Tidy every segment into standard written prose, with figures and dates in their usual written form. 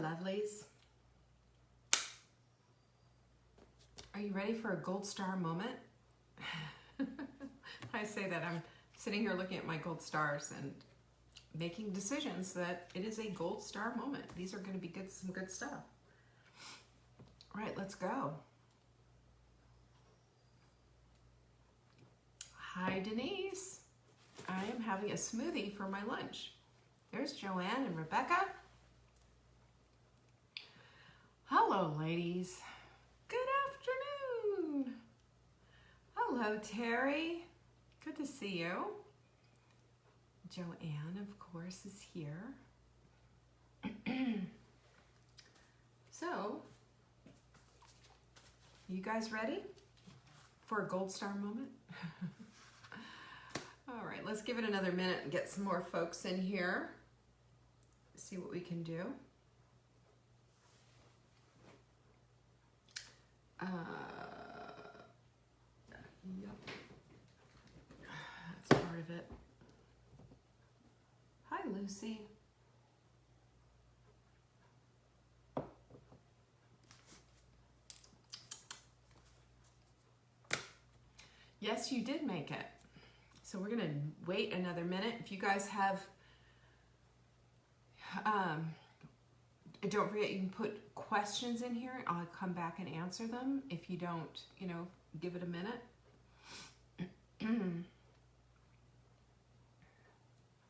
lovelies. Are you ready for a gold star moment? I say that I'm sitting here looking at my gold stars and making decisions that it is a gold star moment. These are going to be some good stuff. All right, let's go. Hi, Denise. I am having a smoothie for my lunch. There's Joanne and Rebecca. Hello, ladies. Good afternoon. Hello, Terry. Good to see you. Joanne, of course, is here. So, you guys ready for a gold star moment? All right, let's give it another minute and get some more folks in here. See what we can do. Yep. That's part of it. Hi, Lucy. Yes, you did make it. So we're gonna wait another minute. If you guys have, don't forget you can put questions in here. I'll come back and answer them. If you don't, give it a minute.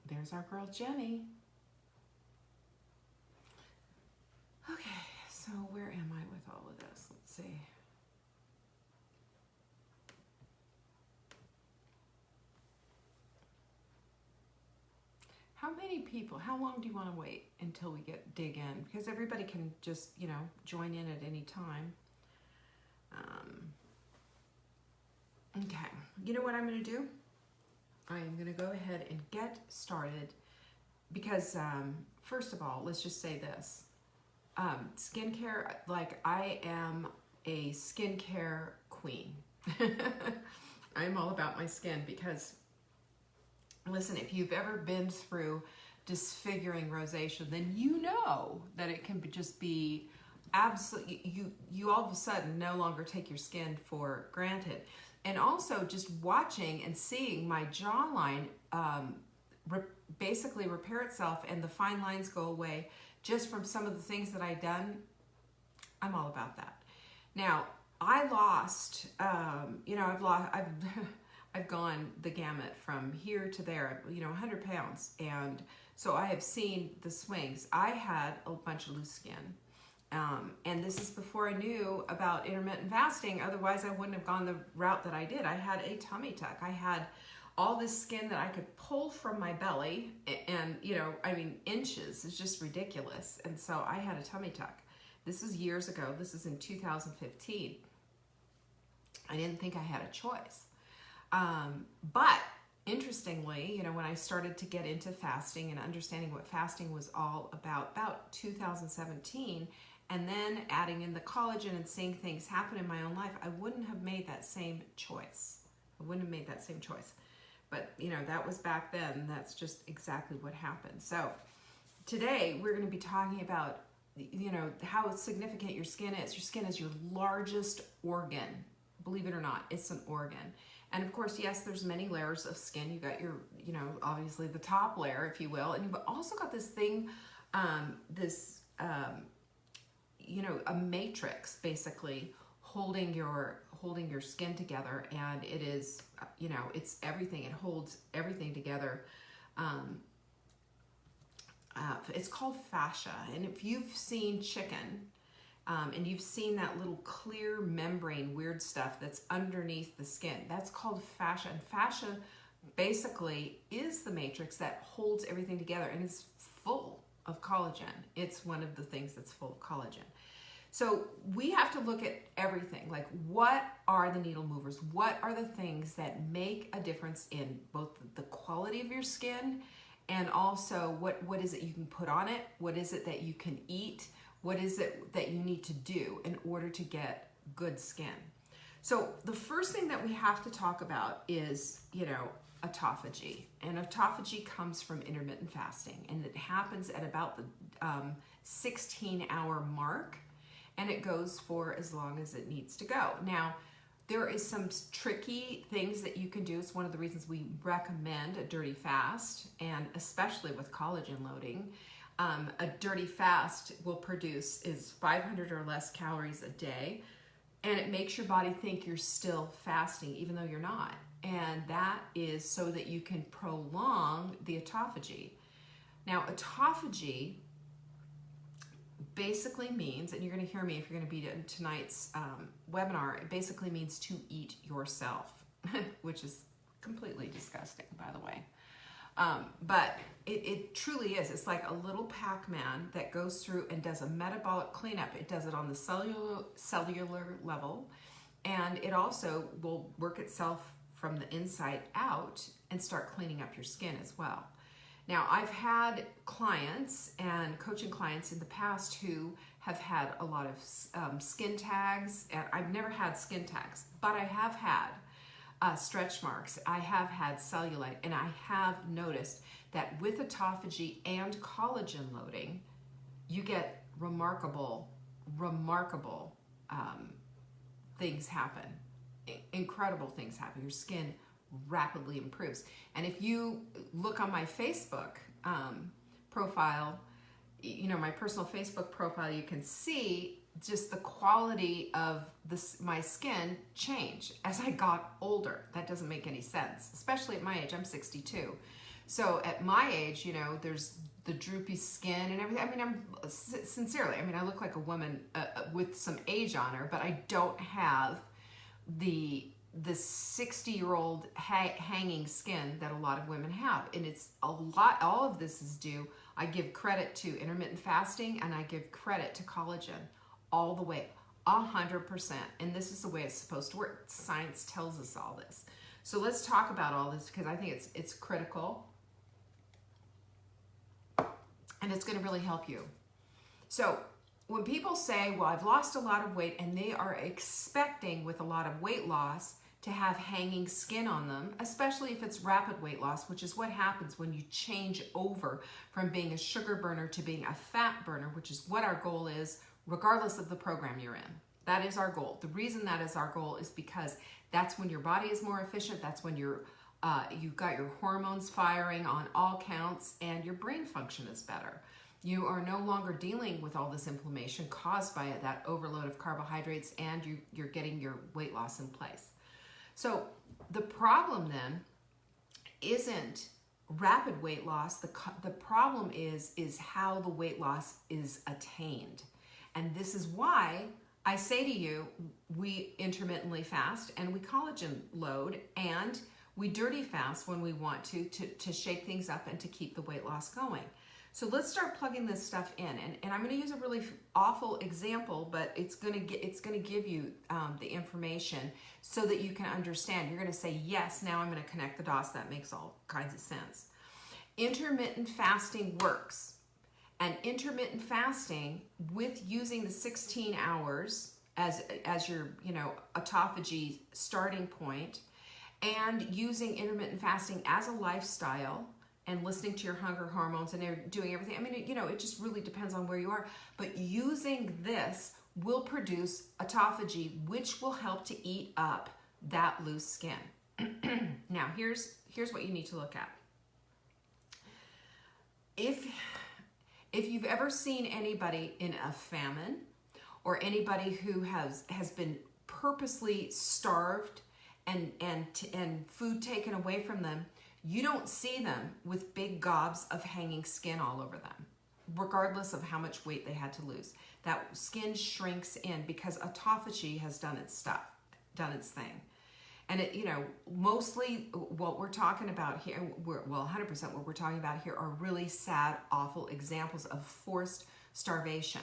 There's our girl Jenny. Okay, so where am I with all of this? Let's see. How many people, how long do you want to wait until we dig in? Because everybody can just, join in at any time. Okay, you know what I'm going to do? I am going to go ahead and get started because, first of all, let's just say this. Skincare, like I am a skincare queen. I'm all about my skin because, listen, if you've ever been through disfiguring rosacea, then you know that it can just be absolutely, you all of a sudden no longer take your skin for granted. And also just watching and seeing my jawline basically repair itself and the fine lines go away just from some of the things that I've done, I'm all about that. Now, I lost, I've gone the gamut from here to there, 100 pounds. And so I have seen the swings. I had a bunch of loose skin. And this is before I knew about intermittent fasting. Otherwise, I wouldn't have gone the route that I did. I had a tummy tuck. I had all this skin that I could pull from my belly and, inches. It's just ridiculous. And so I had a tummy tuck. This is years ago. This is in 2015. I didn't think I had a choice. But interestingly, when I started to get into fasting and understanding what fasting was all about 2017, and then adding in the collagen and seeing things happen in my own life, I wouldn't have made that same choice. But, that was back then. That's just exactly what happened. So today we're going to be talking about, how significant your skin is. Your skin is your largest organ. Believe it or not, it's an organ. And of course, yes, there's many layers of skin. You got your, obviously the top layer, if you will. And you've also got this thing, a matrix basically holding your skin together. And it is, it's everything. It holds everything together. It's called fascia. And if you've seen chicken, and you've seen that little clear membrane, weird stuff that's underneath the skin, that's called fascia. And fascia basically is the matrix that holds everything together and is full of collagen. It's one of the things that's full of collagen. So we have to look at everything, like what are the needle movers? What are the things that make a difference in both the quality of your skin and also what is it you can put on it? What is it that you can eat? What is it that you need to do in order to get good skin? So the first thing that we have to talk about is, autophagy. And autophagy comes from intermittent fasting, and it happens at about 16-hour mark, and it goes for as long as it needs to go. Now, there is some tricky things that you can do. It's one of the reasons we recommend a dirty fast, and especially with collagen loading. A dirty fast will produce is 500 or less calories a day, and it makes your body think you're still fasting even though you're not. And that is so that you can prolong the autophagy. Now, autophagy basically means, and you're going to hear me if you're going to be in tonight's webinar, it basically means to eat yourself, which is completely disgusting, by the way. But it truly is. It's like a little Pac-Man that goes through and does a metabolic cleanup. It does it on the cellular level, and it also will work itself from the inside out and start cleaning up your skin as well. Now, I've had clients and coaching clients in the past who have had a lot of skin tags, and I've never had skin tags, but I have had stretch marks. I have had cellulite, and I have noticed that with autophagy and collagen loading, you get remarkable things happen. Incredible things happen. Your skin rapidly improves. And if you look on my Facebook profile, my personal Facebook profile, you can see just the quality of my skin change as I got older. That doesn't make any sense, especially at my age. I'm 62. So at my age, there's the droopy skin and everything. I mean, I look like a woman with some age on her, but I don't have the 60-year-old hanging skin that a lot of women have. And it's all of this is due, I give credit to intermittent fasting, and I give credit to collagen all the way, 100%. And this is the way it's supposed to work. Science tells us all this. So let's talk about all this, because I think it's critical, and it's going to really help you. So when people say, well, I've lost a lot of weight, and they are expecting with a lot of weight loss to have hanging skin on them, especially if it's rapid weight loss, which is what happens when you change over from being a sugar burner to being a fat burner, which is what our goal is, regardless of the program you're in. That is our goal. The reason that is our goal is because that's when your body is more efficient. That's when you've got your hormones firing on all counts, and your brain function is better. You are no longer dealing with all this inflammation caused by that overload of carbohydrates, and you're getting your weight loss in place. So the problem then isn't rapid weight loss. The problem is how the weight loss is attained. And this is why I say to you, we intermittently fast, and we collagen load, and we dirty fast when we want to shake things up and to keep the weight loss going. So let's start plugging this stuff in, and I'm going to use a really awful example, but it's going to give you the information so that you can understand. You're going to say, yes, now I'm going to connect the dots. That makes all kinds of sense. Intermittent fasting works, and intermittent fasting with using the 16 hours as your autophagy starting point, and using intermittent fasting as a lifestyle, and listening to your hunger hormones and doing everything. I mean, it just really depends on where you are. But using this will produce autophagy, which will help to eat up that loose skin. Now, here's what you need to look at. If you've ever seen anybody in a famine, or anybody who has been purposely starved and food taken away from them, you don't see them with big gobs of hanging skin all over them, regardless of how much weight they had to lose. That skin shrinks in because autophagy has done its thing. And mostly what we're talking about here, 100% what we're talking about here are really sad, awful examples of forced starvation.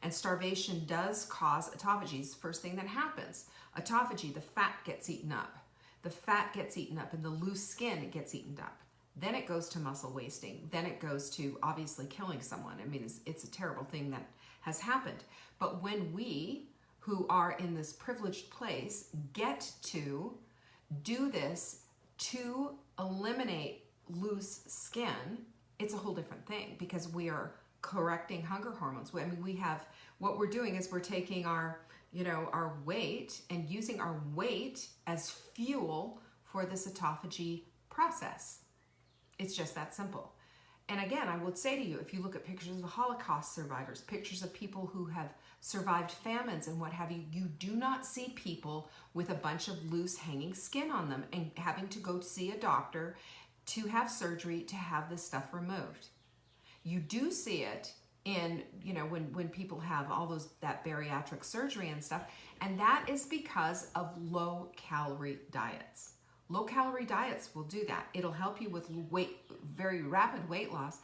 And starvation does cause autophagy. It's the first thing that happens. Autophagy, the fat gets eaten up. The fat gets eaten up, and the loose skin, it gets eaten up. Then it goes to muscle wasting. Then it goes to obviously killing someone. I mean, it's a terrible thing that has happened. But when we, who are in this privileged place, get to do this to eliminate loose skin, it's a whole different thing, because we are correcting hunger hormones. I mean, we have, what we're doing is we're taking our, our weight and using our weight as fuel for this autophagy process. It's just that simple. And again, I would say to you, if you look at pictures of Holocaust survivors, pictures of people who have survived famines and what have you, you do not see people with a bunch of loose hanging skin on them and having to go see a doctor to have surgery to have this stuff removed. You do see it in, when people have all that bariatric surgery and stuff, and that is because of low calorie diets. Low calorie diets will do that. It'll help you with very rapid weight loss,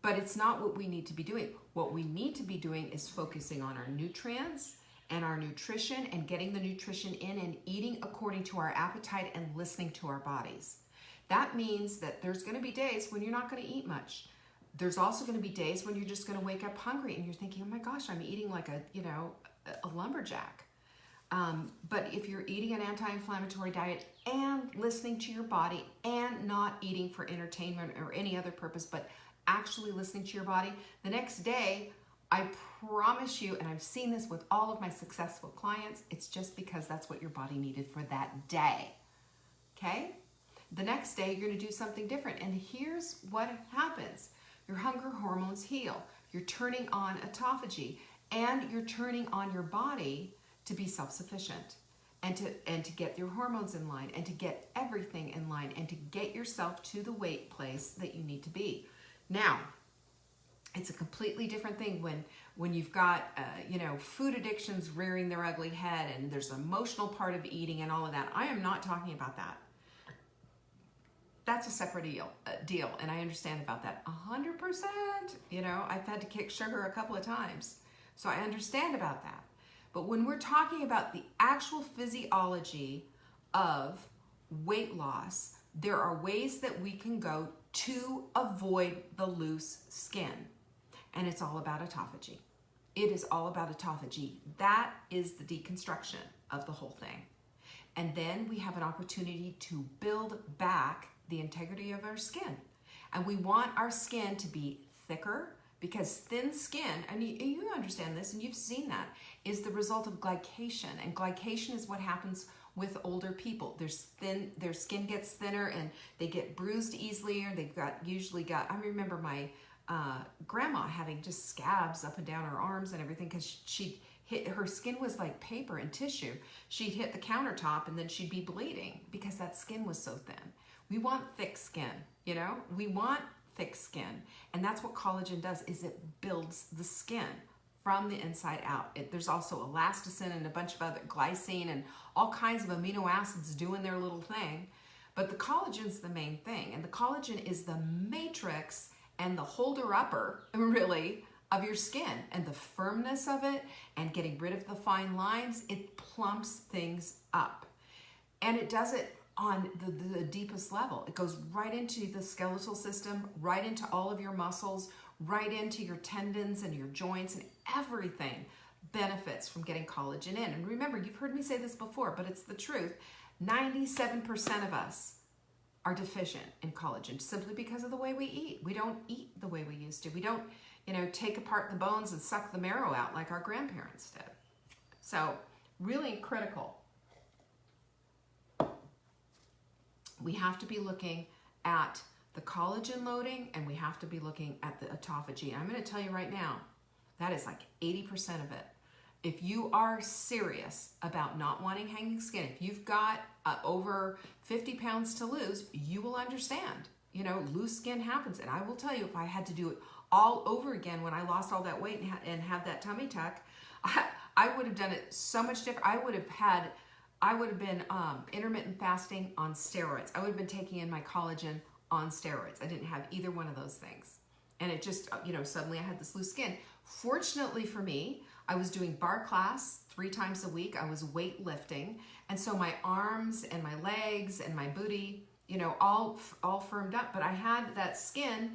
but it's not what we need to be doing. What we need to be doing is focusing on our nutrients and our nutrition and getting the nutrition in and eating according to our appetite and listening to our bodies. That means that there's going to be days when you're not going to eat much. There's also going to be days when you're just going to wake up hungry and you're thinking, oh my gosh, I'm eating like a lumberjack. But if you're eating an anti-inflammatory diet and listening to your body and not eating for entertainment or any other purpose, but actually listening to your body, the next day, I promise you, and I've seen this with all of my successful clients, it's just because that's what your body needed for that day. Okay? The next day, you're going to do something different. And here's what happens. Your hunger hormones heal. You're turning on autophagy, and you're turning on your body to be self-sufficient and to get your hormones in line and to get everything in line and to get yourself to the weight place that you need to be. Now, it's a completely different thing when you've got food addictions rearing their ugly head and there's an emotional part of eating and all of that. I am not talking about that. That's a separate deal, and I understand about that 100%. I've had to kick sugar a couple of times, so I understand about that. But when we're talking about the actual physiology of weight loss, there are ways that we can go to avoid the loose skin. And it's all about autophagy. It is all about autophagy. That is the deconstruction of the whole thing. And then we have an opportunity to build back the integrity of our skin. And we want our skin to be thicker, because thin skin, and you understand this and you've seen that, is the result of glycation. And glycation is what happens with older people. Their skin gets thinner and they get bruised easily, or they've usually got, I remember my grandma having just scabs up and down her arms and everything because her skin was like paper and tissue. She'd hit the countertop and then she'd be bleeding because that skin was so thin. We want thick skin, we want thick skin. And that's what collagen does, is it builds the skin from the inside out. There's also elasticin and a bunch of other glycine and all kinds of amino acids doing their little thing. But the collagen's the main thing. And the collagen is the matrix and the holder-upper, really, of your skin. And the firmness of it and getting rid of the fine lines, it plumps things up. And it does it on the deepest level. It goes right into the skeletal system, right into all of your muscles, right into your tendons and your joints, and everything benefits from getting collagen in. And remember, you've heard me say this before, but it's the truth. 97% of us are deficient in collagen simply because of the way we eat. We don't eat the way we used to. We don't, take apart the bones and suck the marrow out like our grandparents did. So, really critical. We have to be looking at the collagen loading, and we have to be looking at the autophagy. And I'm going to tell you right now, that is like 80% of it. If you are serious about not wanting hanging skin, if you've got over 50 pounds to lose, you will understand. Loose skin happens. And I will tell you, if I had to do it all over again when I lost all that weight and had that tummy tuck, I would have done it so much different. I would have been intermittent fasting on steroids. I would have been taking in my collagen on steroids. I didn't have either one of those things. And it just, suddenly I had this loose skin. Fortunately for me, I was doing bar class 3 times a week. I was weightlifting. And so my arms and my legs and my booty, all firmed up. But I had that skin,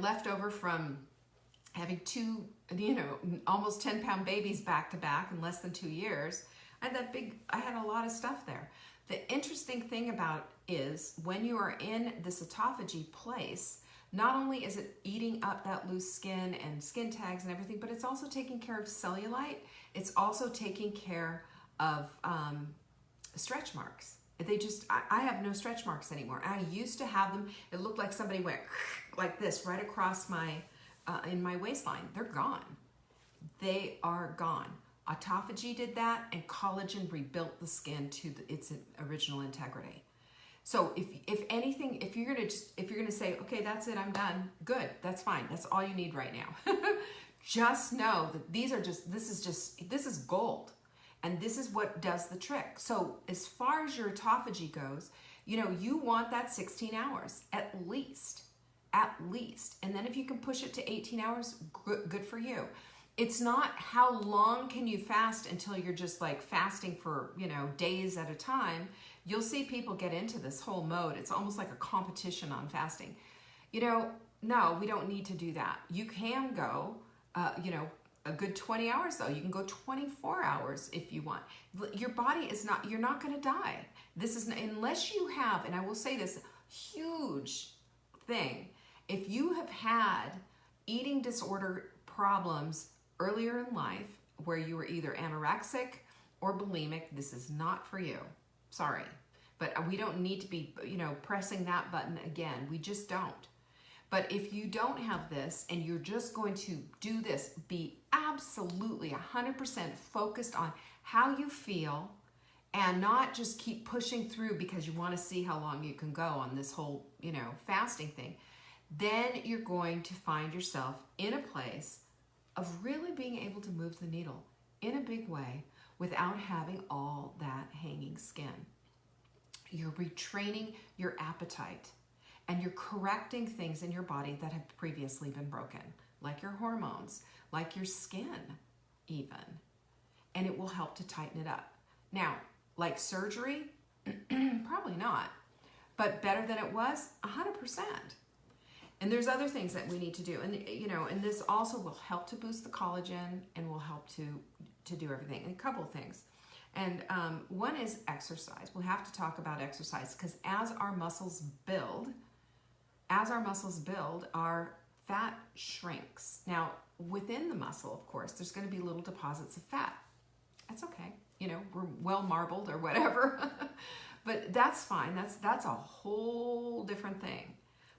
left over from having 2, almost 10-pound babies back to back in less than 2 years. I had a lot of stuff there. The interesting thing about is when you are in this autophagy place, Not only is it eating up that loose skin and skin tags and everything, but it's also taking care of cellulite. It's also taking care of stretch marks. I have no stretch marks anymore. I used to have them. It looked like somebody went like this right across my, in my waistline. They're gone. They are gone. Autophagy did that, and collagen rebuilt the skin to its original integrity. So if anything, if you're gonna say, okay, that's it, I'm done, good, that's fine. That's all you need right now. Just know that this is gold. And this is what does the trick. So as far as your autophagy goes, you want that 16 hours at least. And then if you can push it to 18 hours, good for you. It's not how long can you fast until you're just like fasting for, days at a time. You'll see people get into this whole mode. It's almost like a competition on fasting. No, we don't need to do that. You can go, a good 20 hours though. You can go 24 hours if you want. Your body is not, you're not going to die. This is, unless you have, and I will say this huge thing, if you have had eating disorder problems earlier in life where you were either anorexic or bulimic, this is not for you. Sorry. But we don't need to be, pressing that button again. We just don't. But if you don't have this and you're just going to do this, be absolutely 100% focused on how you feel and not just keep pushing through because you want to see how long you can go on this whole, fasting thing, then you're going to find yourself in a place of really being able to move the needle in a big way without having all that hanging skin. You're retraining your appetite. And you're correcting things in your body that have previously been broken, like your hormones, like your skin even. And it will help to tighten it up. Now, like surgery, probably not. But better than it was, 100%. And there's other things that we need to do. And, and this also will help to boost the collagen and will help to do everything. And a couple of things. And one is exercise. We'll have to talk about exercise because as our muscles build, our fat shrinks. Now, within the muscle, of course, there's going to be little deposits of fat. That's okay. We're well marbled or whatever. But that's fine. That's a whole different thing.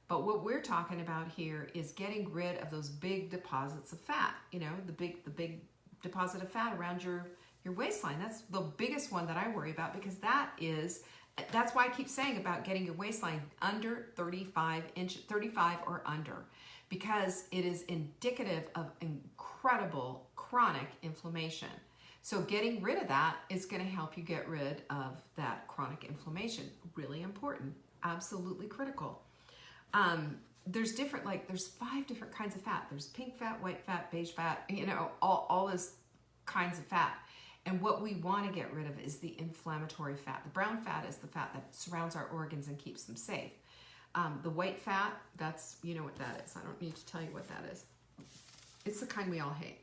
But what we're talking about here is getting rid of those big deposits of fat. The big deposit of fat around your waistline. That's the biggest one that I worry about because that's why I keep saying about getting your waistline under 35 or under, because it is indicative of incredible chronic inflammation. So getting rid of that is going to help you get rid of that chronic inflammation. Really important, absolutely critical. There's there's 5 different kinds of fat. There's pink fat, white fat, beige fat, all those kinds of fat. And what we want to get rid of is the inflammatory fat. The brown fat is the fat that surrounds our organs and keeps them safe. The white fat, that's, what that is. I don't need to tell you what that is. It's the kind we all hate.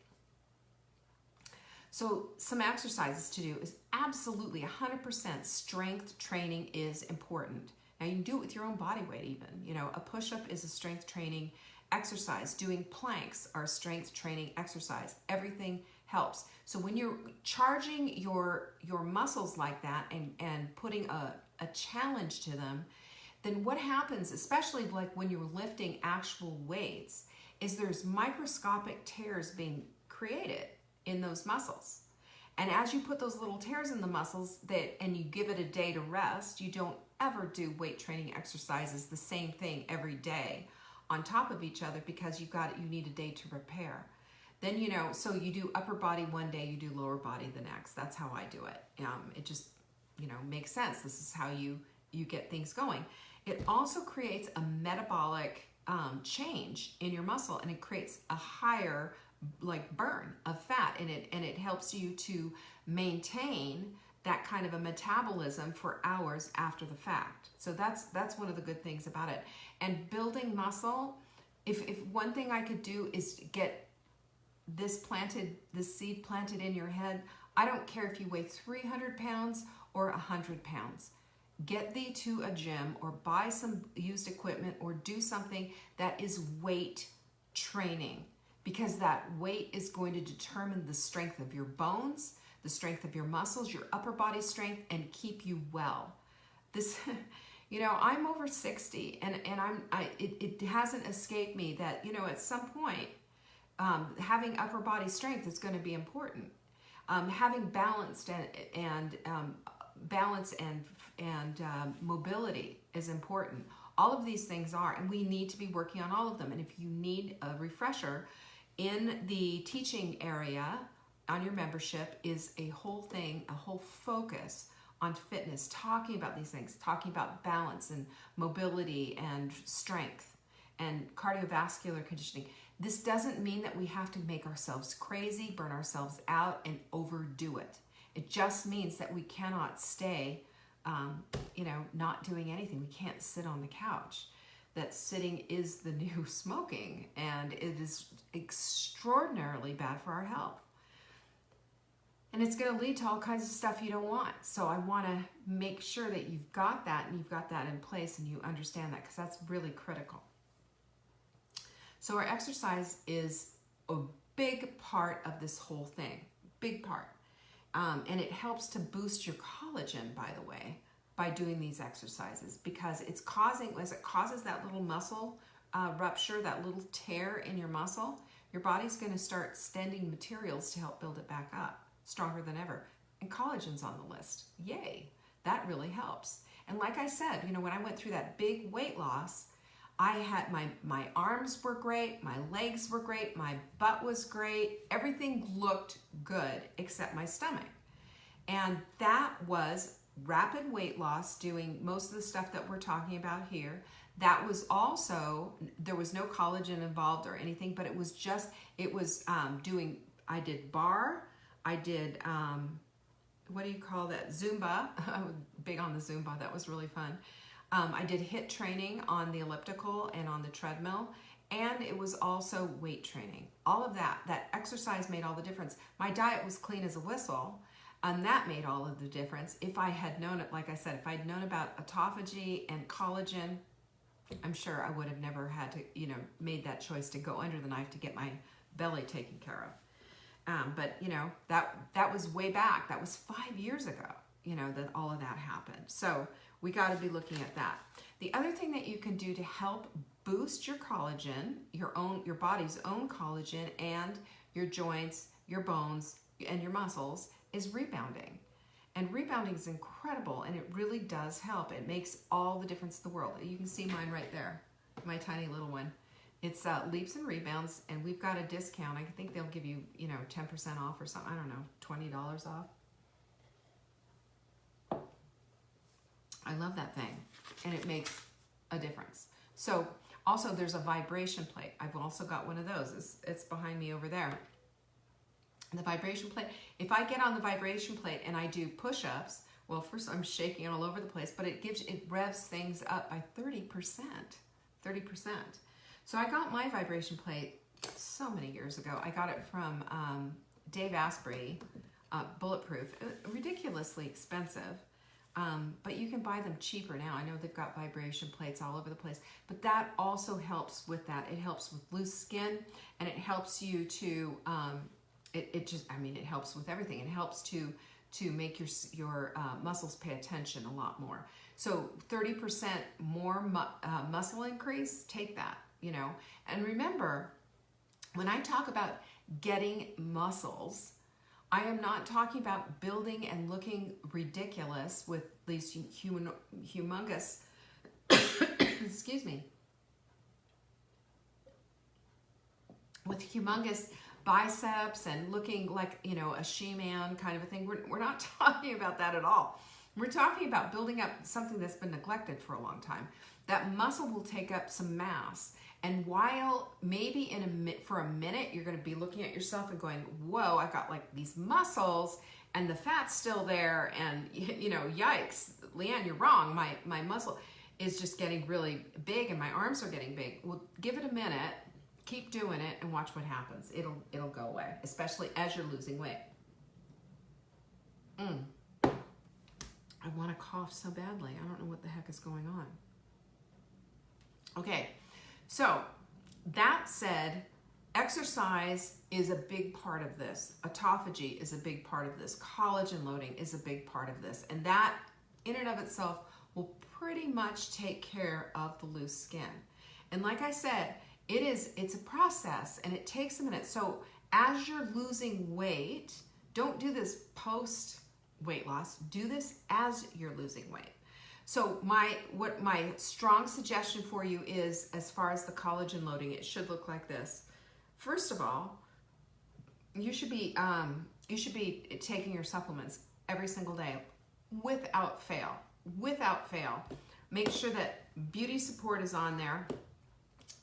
So some exercises to do is absolutely 100% strength training is important. Now you can do it with your own body weight even. A push-up is a strength training exercise. Doing planks are strength training exercise. Everything helps. So when you're charging your muscles like that and putting a challenge to them, then what happens, especially like when you're lifting actual weights, is there's microscopic tears being created in those muscles. And as you put those little tears in the muscles and you give it a day to rest, you don't ever do weight training exercises the same thing every day on top of each other because you need a day to repair. Then, so you do upper body one day, you do lower body the next. That's how I do it. It just, makes sense. This is how you get things going. It also creates a metabolic change in your muscle, and it creates a higher burn of fat, and it helps you to maintain that kind of a metabolism for hours after the fact. So that's one of the good things about it. And building muscle, if one thing I could do is get this seed planted in your head, I don't care if you weigh 300 pounds or 100 pounds. get thee to a gym or buy some used equipment or do something that is weight training, because that weight is going to determine the strength of your bones, the strength of your muscles, your upper body strength, and keep you well. This, you know, I'm over 60, and it hasn't escaped me that, you know, at some point, having upper body strength is going to be important. Having balance and mobility is important. All of these things are, and we need to be working on all of them. And if you need a refresher, in the teaching area on your membership is a whole thing, a whole focus on fitness, talking about these things, talking about balance and mobility and strength and cardiovascular conditioning. This doesn't mean that we have to make ourselves crazy, burn ourselves out, and overdo it. It just means that we cannot stay, you know, not doing anything. We can't sit on the couch. That sitting is the new smoking, and it is extraordinarily bad for our health. And it's going to lead to all kinds of stuff you don't want. So I want to make sure that you've got that, and you've got that in place, and you understand that, because that's really critical. So our exercise is a big part of this whole thing, big part. And it helps to boost your collagen, by the way, by doing these exercises, because it's causing, as it causes that little muscle rupture, that little tear in your muscle, your body's going to start sending materials to help build it back up, stronger than ever. And collagen's on the list. Yay. That really helps. And like I said, you know, when I went through that big weight loss, I had my arms were great, my legs were great, my butt was great, everything looked good except my stomach. And that was rapid weight loss, doing most of the stuff that we're talking about here. That was also, there was no collagen involved or anything, but it was just, it was doing, I did bar, I did, what do you call that, Zumba. I was big on the Zumba, that was really fun. I did HIIT training on the elliptical and on the treadmill, and it was also weight training. All of that exercise made all the difference. My diet was clean as a whistle, and that made all of the difference. If I had known it, like I said, if I'd known about autophagy and collagen, I'm sure I would have never had to, you know, made that choice to go under the knife to get my belly taken care of. But, you know, that was way back. That was 5 years ago, you know, that all of that happened. So we got to be looking at that. The other thing that you can do to help boost your collagen, your body's own collagen, and your joints, your bones, and your muscles is rebounding. And rebounding is incredible, and it really does help. It makes all the difference in the world. You can see mine right there, my tiny little one. It's Leaps and Rebounds, and we've got a discount. I think they'll give you, you know, 10% off or something. I don't know, $20 off. I love that thing, and it makes a difference. So also there's a vibration plate. I've also got one of those. It's behind me over there. The vibration plate, if I get on the vibration plate and I do push-ups, well, first I'm shaking all over the place, but it revs things up by 30%. So I got my vibration plate so many years ago. I got it from Dave Asprey, Bulletproof, ridiculously expensive. But you can buy them cheaper now. I know they've got vibration plates all over the place, but that also helps with that. It helps with loose skin, and it helps you to, it helps with everything. It helps to make your muscles pay attention a lot more. So 30% more muscle increase, take that, you know. And remember, when I talk about getting muscles, I am not talking about building and looking ridiculous with these humongous, excuse me, with humongous biceps and looking like, you know, a she-man kind of a thing. We're not talking about that at all. We're talking about building up something that's been neglected for a long time. That muscle will take up some mass. And while maybe for a minute, you're going to be looking at yourself and going, whoa, I've got like these muscles and the fat's still there. And, you know, yikes, Leanne, you're wrong. My muscle is just getting really big and my arms are getting big. Well, give it a minute, keep doing it, and watch what happens. It'll go away, especially as you're losing weight. I want to cough so badly. I don't know what the heck is going on. Okay, so that said, exercise is a big part of this. Autophagy is a big part of this. Collagen loading is a big part of this. And that, in and of itself, will pretty much take care of the loose skin. And like I said, it's a process and it takes a minute. So as you're losing weight, don't do this post weight loss. Do this as you're losing weight. So my strong suggestion for you is, as far as the collagen loading, it should look like this. First of all, you should be taking your supplements every single day without fail. Without fail. Make sure that Beauty Support is on there,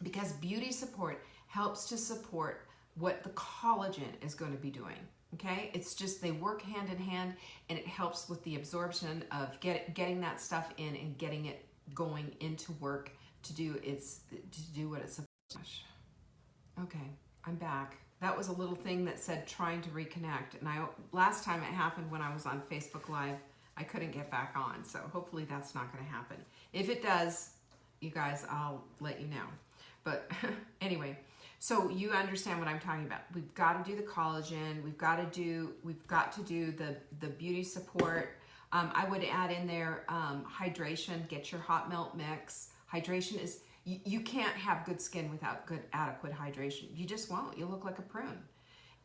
because Beauty Support helps to support what the collagen is going to be doing. Okay, it's just they work hand in hand, and it helps with the absorption of getting that stuff in and getting it going into work to do what it's supposed to. Okay, I'm back. That was a little thing that said trying to reconnect, and last time it happened when I was on Facebook Live, I couldn't get back on, so hopefully that's not going to happen. If it does, you guys, I'll let you know. But anyway. So you understand what I'm talking about. We've got to do the collagen. We've got to do the Beauty Support. I would add in there hydration. Get your hot melt mix. Hydration is, you can't have good skin without good adequate hydration. You just won't. You look like a prune.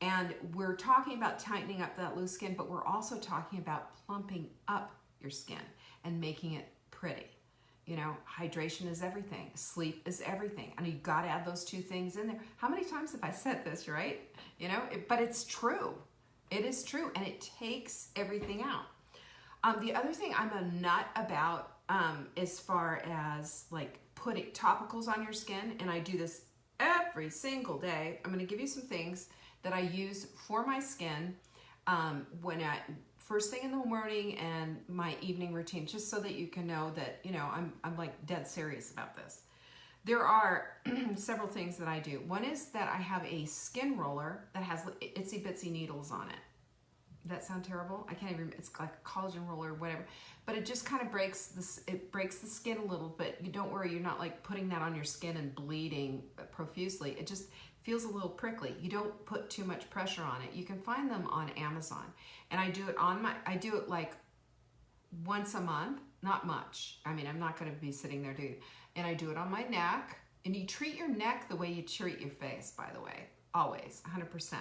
And we're talking about tightening up that loose skin, but we're also talking about plumping up your skin and making it pretty. You know, hydration is everything. Sleep is everything. And you've got to add those two things in there. How many times have I said this, right? You know, but it's true. It is true. And it takes everything out. The other thing I'm a nut about, as far as like putting topicals on your skin, and I do this every single day. I'm going to give you some things that I use for my skin first thing in the morning and my evening routine, just so that you can know that, you know, I'm like dead serious about this. There are several things that I do. One is that I have a skin roller that has itsy bitsy needles on it. Does that sound terrible? I can't even, it's like a collagen roller or whatever, but it just kind of breaks the skin a little bit. You don't worry, you're not like putting that on your skin and bleeding profusely. It just feels a little prickly. You don't put too much pressure on it. You can find them on Amazon. And I do it like once a month, not much. I mean, I'm not going to be sitting there doing it. And I do it on my neck. And you treat your neck the way you treat your face, by the way, always, 100%.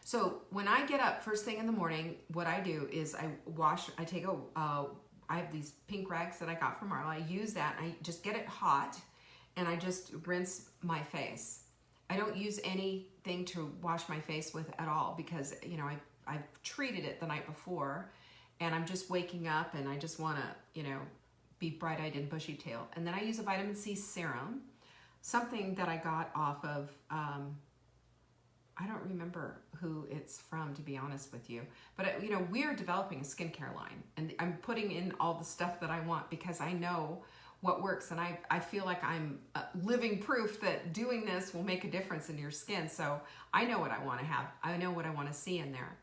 So when I get up first thing in the morning, what I do is I have these pink rags that I got from Marla. I use that, and I just get it hot, and I just rinse my face. I don't use anything to wash my face with at all, because, you know, I've treated it the night before, and I'm just waking up and I just want to, you know, be bright-eyed and bushy-tailed. And then I use a vitamin C serum, something that I got off of, I don't remember who it's from, to be honest with you. But, you know, we're developing a skincare line, and I'm putting in all the stuff that I want because I know what works, and I feel like I'm living proof that doing this will make a difference in your skin. So I know what I want to have. I know what I want to see in there.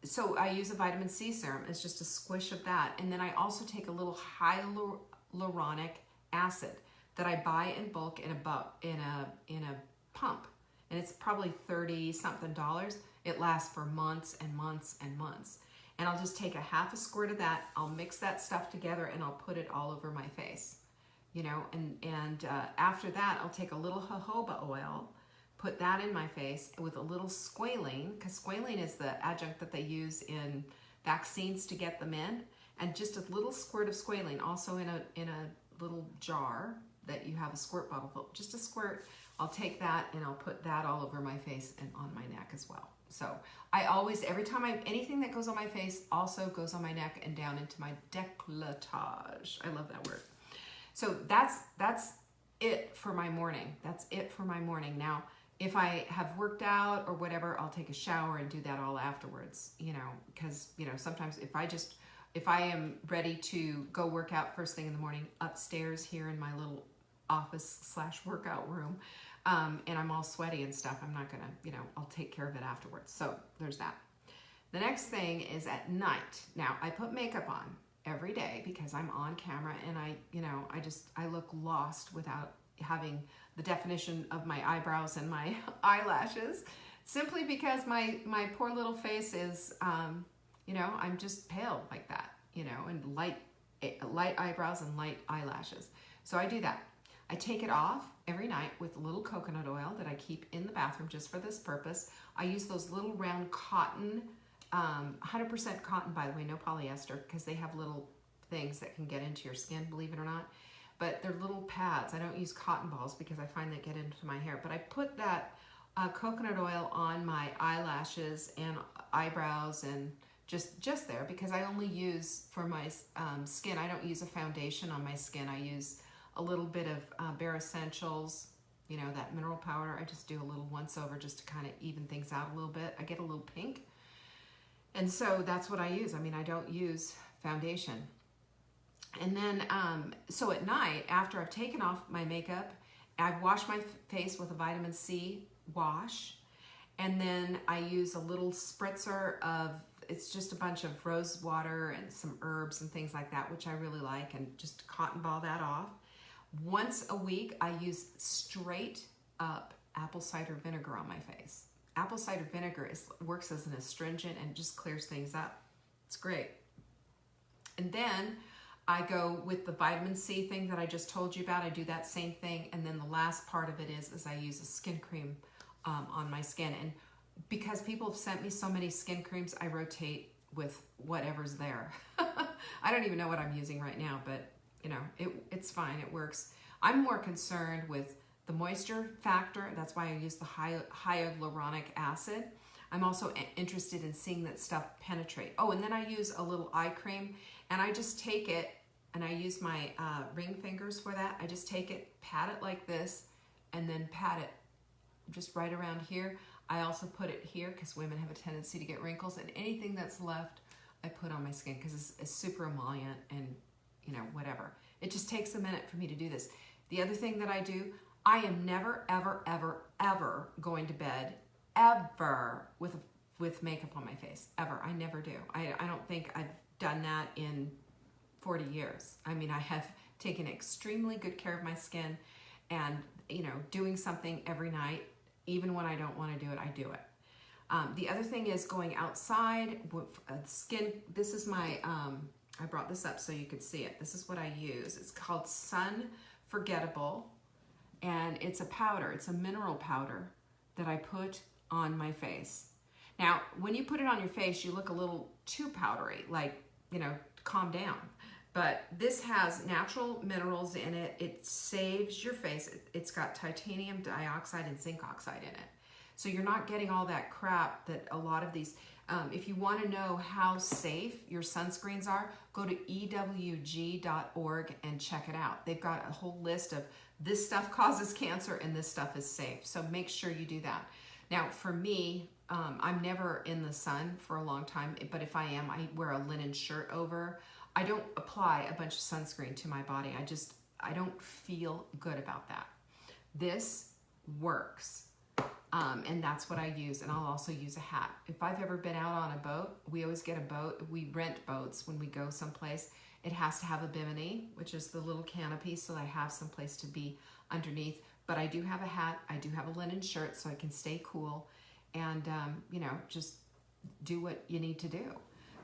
So I use a vitamin C serum. It's just a squish of that. And then I also take a little hyaluronic acid that I buy in bulk in a pump. And it's probably $30-something. It lasts for months and months and months. And I'll just take a half a squirt of that. I'll mix that stuff together and I'll put it all over my face, you know. And after that, I'll take a little jojoba oil, put that in my face with a little squalene, because squalene is the adjunct that they use in vaccines to get them in, and just a little squirt of squalene, also in a little jar that you have a squirt bottle full, just a squirt. I'll take that and I'll put that all over my face and on my neck as well. So I always, every time anything that goes on my face also goes on my neck and down into my décolletage. I love that word. So that's it for my morning. That's it for my morning. Now, if I have worked out or whatever, I'll take a shower and do that all afterwards, you know, because, you know, sometimes if I am ready to go work out first thing in the morning upstairs here in my little office/workout room, and I'm all sweaty and stuff, I'm not gonna, you know, I'll take care of it afterwards. So there's that. The next thing is at night. Now, I put makeup on every day because I'm on camera and I look lost without having the definition of my eyebrows and my eyelashes, simply because my poor little face is, I'm just pale like that, and light eyebrows and light eyelashes. So I do that. I take it off every night with a little coconut oil that I keep in the bathroom just for this purpose. I use those little round cotton, 100% cotton, by the way, no polyester, because they have little things that can get into your skin, believe it or not. But they're little pads. I don't use cotton balls because I find they get into my hair. But I put that coconut oil on my eyelashes and eyebrows and just there, because I only use for my skin. I don't use a foundation on my skin. I use a little bit of Bare Essentials, that mineral powder. I just do a little once over just to kind of even things out a little bit. I get a little pink. And so that's what I use. I mean, I don't use foundation. And then, so at night, after I've taken off my makeup, I've washed my face with a vitamin C wash. And then I use a little spritzer of, it's just a bunch of rose water and some herbs and things like that, which I really like, and just cotton ball that off. Once a week, I use straight up apple cider vinegar on my face. Apple cider vinegar works as an astringent and just clears things up. It's great. And then I go with the vitamin C thing that I just told you about. I do that same thing. And then the last part of it is I use a skin cream on my skin. And because people have sent me so many skin creams, I rotate with whatever's there. I don't even know what I'm using right now, but it's fine. It works. I'm more concerned with the moisture factor. That's why I use the hyaluronic acid. I'm also interested in seeing that stuff penetrate. Oh, and then I use a little eye cream, and I just take it, and I use my ring fingers for that. I just take it, pat it like this, and then pat it just right around here. I also put it here because women have a tendency to get wrinkles, and anything that's left, I put on my skin because it's super emollient and whatever. It just takes a minute for me to do this. The other thing that I do, I am never, ever, ever, ever going to bed ever with makeup on my face, ever. I never do. I don't think I've done that in 40 years. I mean, I have taken extremely good care of my skin, and doing something every night, even when I don't want to do it, I do it. The other thing is going outside with skin. This is my, I brought this up so you could see it. This is what I use. It's called Sun Forgettable, and it's a powder. It's a mineral powder that I put on my face. Now, when you put it on your face, you look a little too powdery, like, calm down. But this has natural minerals in it. It saves your face. It's got titanium dioxide and zinc oxide in it. So you're not getting all that crap that a lot of these, if you want to know how safe your sunscreens are, go to ewg.org and check it out. They've got a whole list of this stuff causes cancer and this stuff is safe. So make sure you do that. Now, for me, I'm never in the sun for a long time, but if I am, I wear a linen shirt over. I don't apply a bunch of sunscreen to my body. I don't feel good about that. This works. And that's what I use. And I'll also use a hat. If I've ever been out on a boat, we always get a boat. We rent boats when we go someplace. It has to have a bimini, which is the little canopy, so I have some place to be underneath. But I do have a hat. I do have a linen shirt so I can stay cool and, just do what you need to do.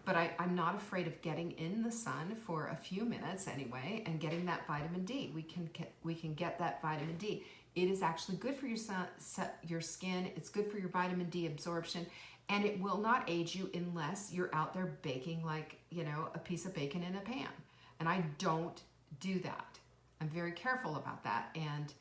But I'm not afraid of getting in the sun for a few minutes anyway and getting that vitamin D. We can get that vitamin D. It is actually good for your skin. It's good for your vitamin D absorption, and it will not age you unless you're out there baking like, a piece of bacon in a pan. And I don't do that. I'm very careful about that. And,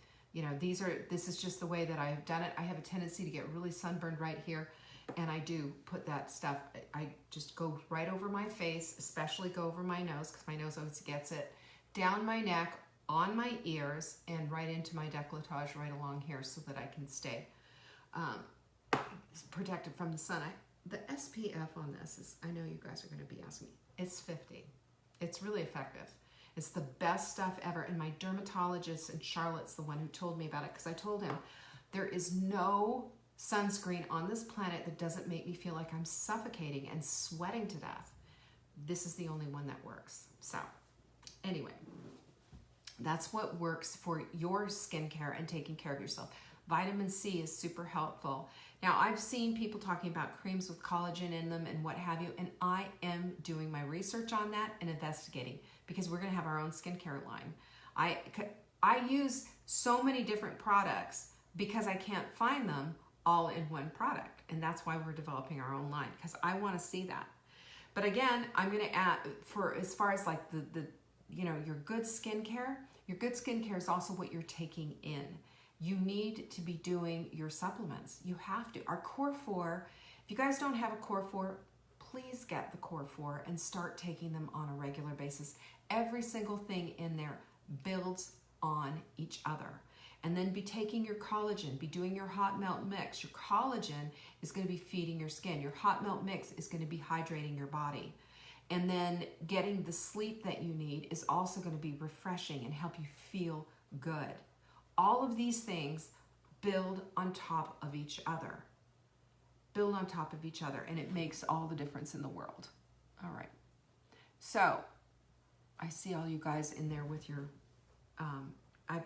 this is just the way that I've done it. I have a tendency to get really sunburned right here. And I do put that stuff, I just go right over my face, especially go over my nose because my nose always gets it, down my neck, on my ears, and right into my décolletage right along here so that I can stay protected from the sun. The SPF on this is, I know you guys are going to be asking me, it's 50. It's really effective. It's the best stuff ever. And my dermatologist in Charlotte's the one who told me about it because I told him there is no sunscreen on this planet that doesn't make me feel like I'm suffocating and sweating to death. This is the only one that works. So anyway, that's what works for your skincare and taking care of yourself. Vitamin C is super helpful. Now, I've seen people talking about creams with collagen in them and what have you, and I am doing my research on that and investigating, because we're going to have our own skincare line. I use so many different products because I can't find them all in one product, and that's why we're developing our own line, because I want to see that. But again, I'm going to add, for as far as like the your good skincare is also what you're taking in. You need to be doing your supplements. You have to. Our Core 4, if you guys don't have a Core 4, please get the Core 4 and start taking them on a regular basis. Every single thing in there builds on each other. And then be taking your collagen, be doing your hot melt mix. Your collagen is going to be feeding your skin. Your hot melt mix is going to be hydrating your body. And then getting the sleep that you need is also going to be refreshing and help you feel good. All of these things build on top of each other. Build on top of each other, and it makes all the difference in the world. All right. So I see all you guys in there with your,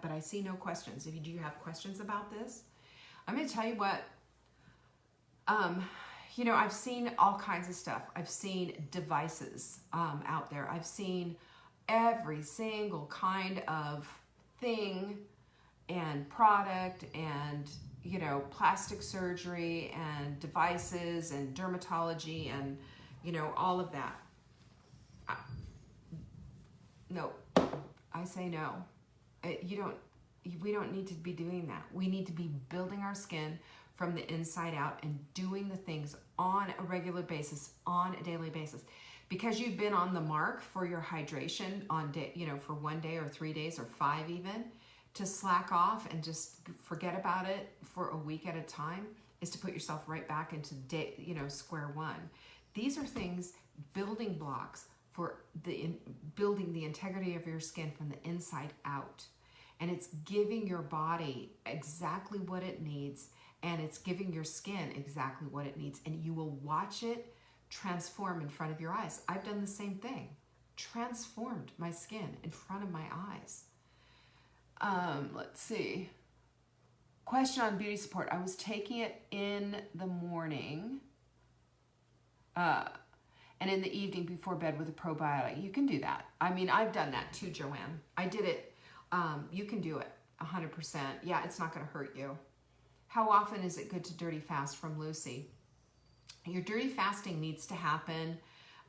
but I see no questions. If you do have questions about this, I'm going to tell you what, I've seen all kinds of stuff. I've seen devices out there. I've seen every single kind of thing and product and, plastic surgery and devices and dermatology and, all of that. No, I say no. We don't need to be doing that. We need to be building our skin from the inside out and doing the things on a regular basis, on a daily basis. Because you've been on the mark for your hydration on day, for 1 day or 3 days or 5 even, to slack off and just forget about it for a week at a time is to put yourself right back into square one. These are things, building blocks for building the integrity of your skin from the inside out. And it's giving your body exactly what it needs, and it's giving your skin exactly what it needs, and you will watch it transform in front of your eyes. I've done the same thing. Transformed my skin in front of my eyes. Let's see. Question on beauty support. I was taking it in the morning and in the evening before bed with a probiotic. You can do that. I mean, I've done that too, Joanne. I did it. You can do it 100%. Yeah, it's not going to hurt you. How often is it good to dirty fast from Lucy? Your dirty fasting needs to happen.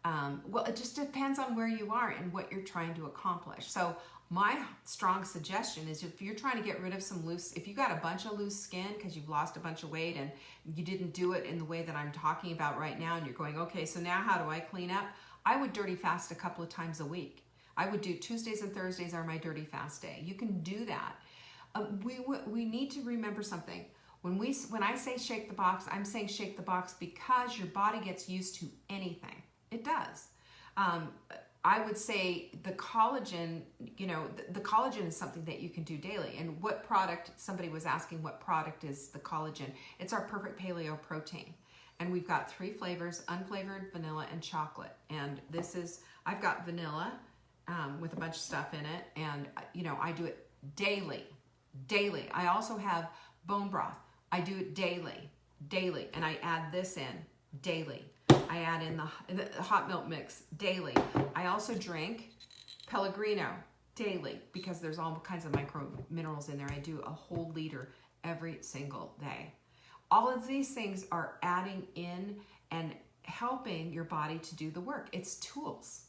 Well, it just depends on where you are and what you're trying to accomplish. So my strong suggestion is, if you're trying to get rid of if you got a bunch of loose skin because you've lost a bunch of weight and you didn't do it in the way that I'm talking about right now, and you're going, okay, so now how do I clean up? I would dirty fast a couple of times a week. I would do Tuesdays and Thursdays are my dirty fast day. You can do that. We need to remember something. When I say shake the box, I'm saying shake the box because your body gets used to anything. It does. I would say the collagen, the collagen is something that you can do daily. And what product, somebody was asking what product is the collagen. It's our Perfect Paleo Protein. And we've got 3 flavors, unflavored, vanilla, and chocolate. And I've got vanilla with a bunch of stuff in it. And, I do it daily. I also have bone broth. I do it daily. And I add this in daily. I add in the hot milk mix daily. I also drink Pellegrino daily because there's all kinds of micro minerals in there. I do a whole liter every single day. All of these things are adding in and helping your body to do the work. It's tools,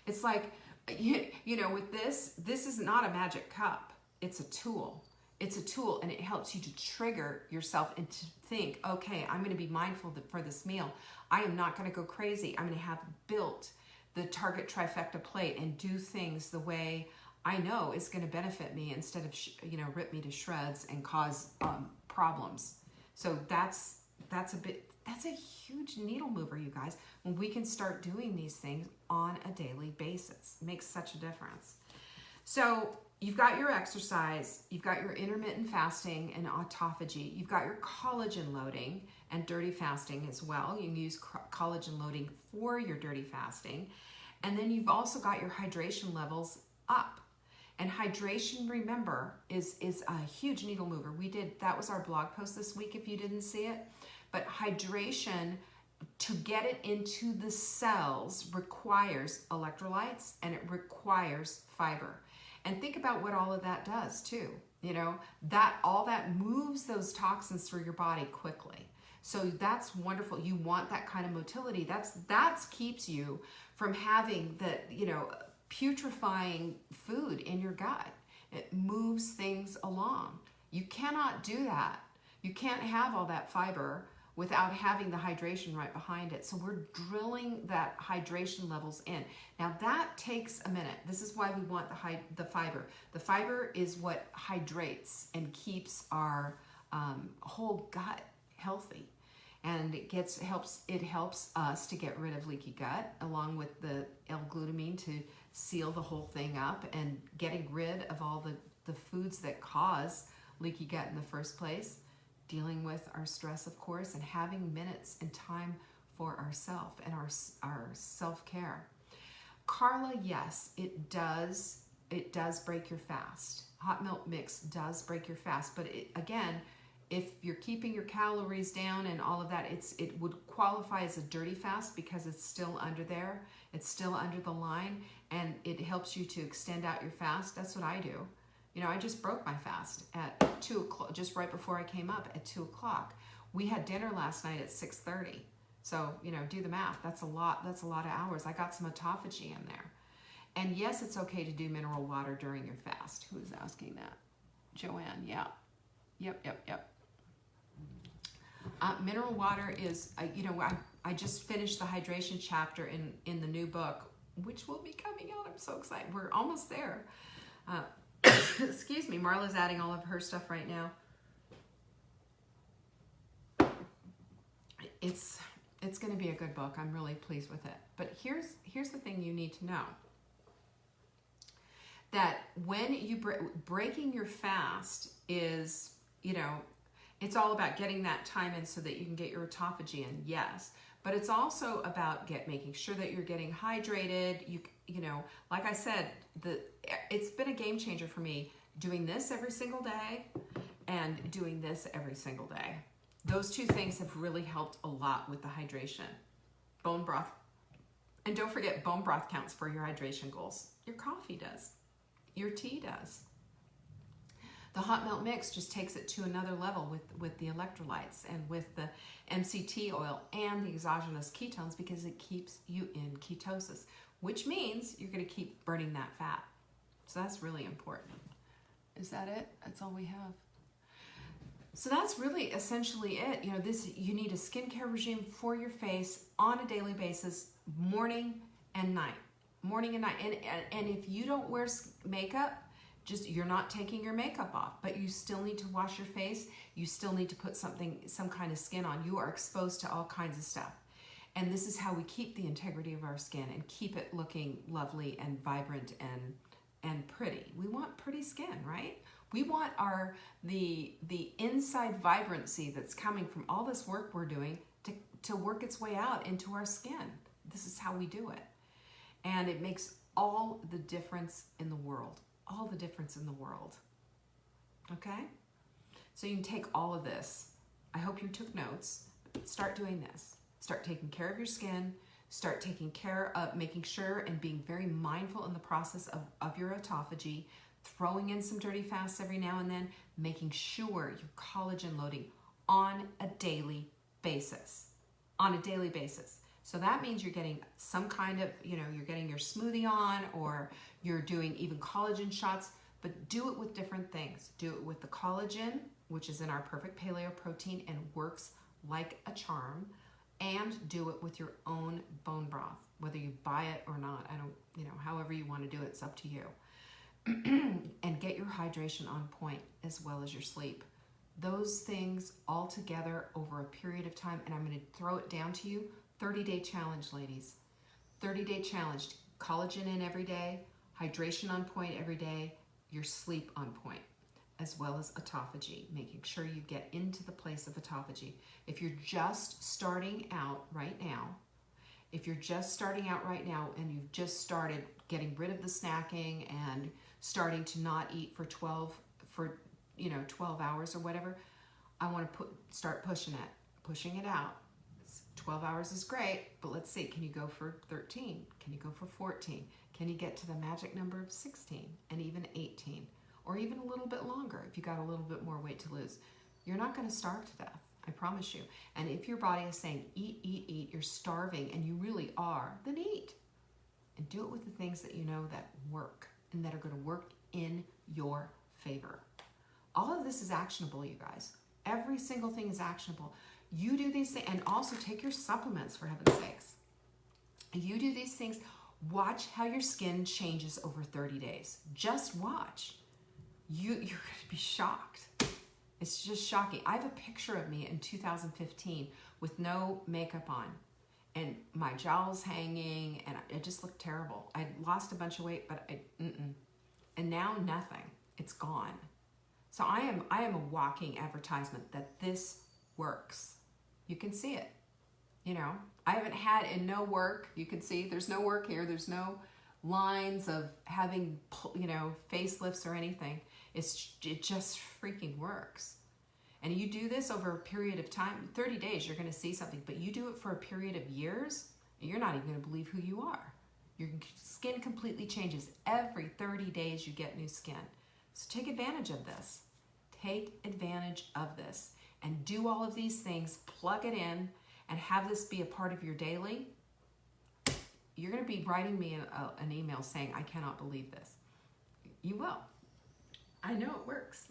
It's like, with this is not a magic cup. It's a tool. It's a tool, and it helps you to trigger yourself and to think, okay, I'm going to be mindful for this meal. I am not going to go crazy. I'm going to have built the Target Trifecta plate and do things the way I know is going to benefit me instead of, rip me to shreds and cause problems. So that's a huge needle mover, you guys. When we can start doing these things on a daily basis, it makes such a difference. So, you've got your exercise, you've got your intermittent fasting and autophagy, you've got your collagen loading and dirty fasting as well. You can use collagen loading for your dirty fasting. And then you've also got your hydration levels up. And hydration, remember, is a huge needle mover. That was our blog post this week if you didn't see it. But hydration, to get it into the cells, requires electrolytes and it requires fiber. And think about what all of that does too. You know, all that moves those toxins through your body quickly. So that's wonderful. You want that kind of motility. That keeps you from having putrefying food in your gut. It moves things along. You cannot do that. You can't have all that fiber without having the hydration right behind it. So we're drilling that hydration levels in. Now that takes a minute. This is why we want the fiber. The fiber is what hydrates and keeps our whole gut healthy. And it helps us to get rid of leaky gut, along with the L-glutamine to seal the whole thing up, and getting rid of all the foods that cause leaky gut in the first place. Dealing with our stress, of course, and having minutes and time for ourselves and our self-care. Carla, yes, it does break your fast. Hot milk mix does break your fast, but again, if you're keeping your calories down and all of that, it would qualify as a dirty fast because it's still under there. It's still under the line, and it helps you to extend out your fast. That's what I do. You know, I just broke my fast at 2 o'clock, just right before I came up at 2 o'clock. We had dinner last night at 6:30. So, you know, do the math. That's a lot of hours. I got some autophagy in there. And yes, it's okay to do mineral water during your fast. Who is asking that? Joanne, yeah. Yep. Mineral water is, I just finished the hydration chapter in the new book, which will be coming out. I'm so excited. We're almost there. Excuse me, Marla's adding all of her stuff right now. It's going to be a good book. I'm really pleased with it. But here's the thing you need to know. That when you breaking your fast is, it's all about getting that time in so that you can get your autophagy in, yes. But it's also about making sure that you're getting hydrated. Like I said, it's been a game changer for me doing this every single day and doing this every single day. Those two things have really helped a lot with the hydration. Bone broth. And don't forget, bone broth counts for your hydration goals. Your coffee does. Your tea does. The hot milk mix just takes it to another level with the electrolytes and with the MCT oil and the exogenous ketones, because it keeps you in ketosis, which means you're going to keep burning that fat. So that's really important. Is that it? That's all we have. So that's really essentially it. You need a skincare regime for your face on a daily basis, morning and night. Morning and night. And if you don't wear makeup, you're not taking your makeup off, but you still need to wash your face. You still need to put some kind of skin on. You are exposed to all kinds of stuff. And this is how we keep the integrity of our skin and keep it looking lovely and vibrant and pretty. We want pretty skin, right? We want the inside vibrancy that's coming from all this work we're doing to work its way out into our skin. This is how we do it. And it makes all the difference in the world. All the difference in the world. Okay? So you can take all of this. I hope you took notes. Start doing this. Start taking care of your skin. Start taking care of making sure and being very mindful in the process of your autophagy. Throwing in some dirty fasts every now and then. Making sure you're collagen loading on a daily basis. On a daily basis. So that means you're getting some kind of, you're getting your smoothie on, or you're doing even collagen shots, but do it with different things. Do it with the collagen, which is in our Perfect Paleo protein and works like a charm, and do it with your own bone broth, whether you buy it or not. However you want to do it, it's up to you. And get your hydration on point as well as your sleep. Those things all together over a period of time, and I'm going to throw it down to you. 30-day challenge, ladies. 30-day challenge. Collagen in every day, hydration on point every day, your sleep on point, as well as autophagy, making sure you get into the place of autophagy. If you're just starting out right now, and you've just started getting rid of the snacking and starting to not eat for 12 hours or whatever, I want to start pushing it out. 12 hours is great, but let's see, can you go for 13? Can you go for 14? Can you get to the magic number of 16 and even 18? Or even a little bit longer if you got a little bit more weight to lose? You're not going to starve to death, I promise you. And if your body is saying, eat, eat, eat, you're starving, and you really are, then eat. And do it with the things that you know that work and that are going to work in your favor. All of this is actionable, you guys. Every single thing is actionable. You do these things, and also take your supplements, for heaven's sakes. You do these things, watch how your skin changes over 30 days. Just watch. You're going to be shocked. It's just shocking. I have a picture of me in 2015 with no makeup on, and my jowls hanging, and it just looked terrible. I lost a bunch of weight, but and now nothing. It's gone. So I am a walking advertisement that this works. You can see it. You know, I haven't had in no work. You can see there's no work here. There's no lines of having, facelifts or anything. It just freaking works. And you do this over a period of time, 30 days, you're going to see something. But you do it for a period of years, and you're not even going to believe who you are. Your skin completely changes. Every 30 days you get new skin. So take advantage of this. Take advantage of this. And do all of these things, plug it in, and have this be a part of your daily. You're going to be writing me an email saying, I cannot believe this. You will. I know it works.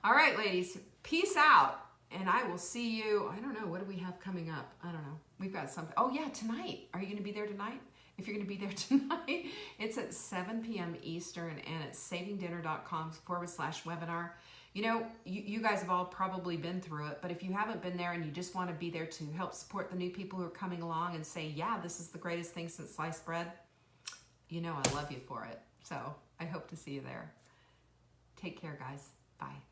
All right, ladies, peace out. And I will see you, I don't know, what do we have coming up? I don't know. We've got something. Oh, yeah, tonight. Are you going to be there tonight? If you're going to be there tonight, it's at 7 p.m. Eastern, and it's savingdinner.com/webinar. You know, you guys have all probably been through it, but if you haven't been there and you just want to be there to help support the new people who are coming along and say, yeah, this is the greatest thing since sliced bread, you know I love you for it. So I hope to see you there. Take care, guys. Bye.